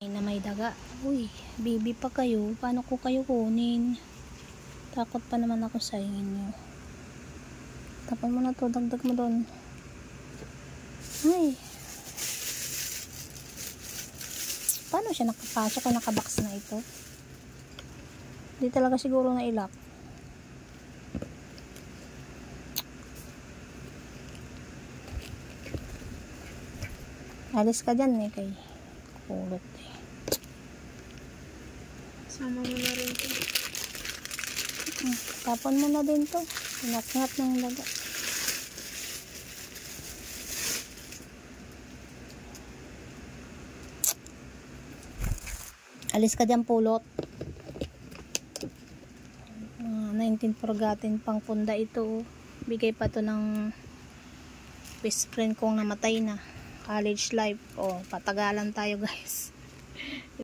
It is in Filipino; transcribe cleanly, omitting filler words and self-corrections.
Na may daga. Uy, baby pa kayo. Paano ko kayo kunin? Takot pa naman ako sa inyo. Tapon mo na to, dagdag mo doon. Ay. Paano siya nakapasok o nakabox na ito? Hindi talaga siguro na ilak. Alis ka dyan eh kay kulot eh. Sama mo na rin ito. Tapon mo na din to. Ingat-ingat ng daga. Alis ka dyan pulot. 19 forgotten pang punda ito. Bigay pa to ng best friend kong namatay na. College life. Oh, patagalan tayo guys.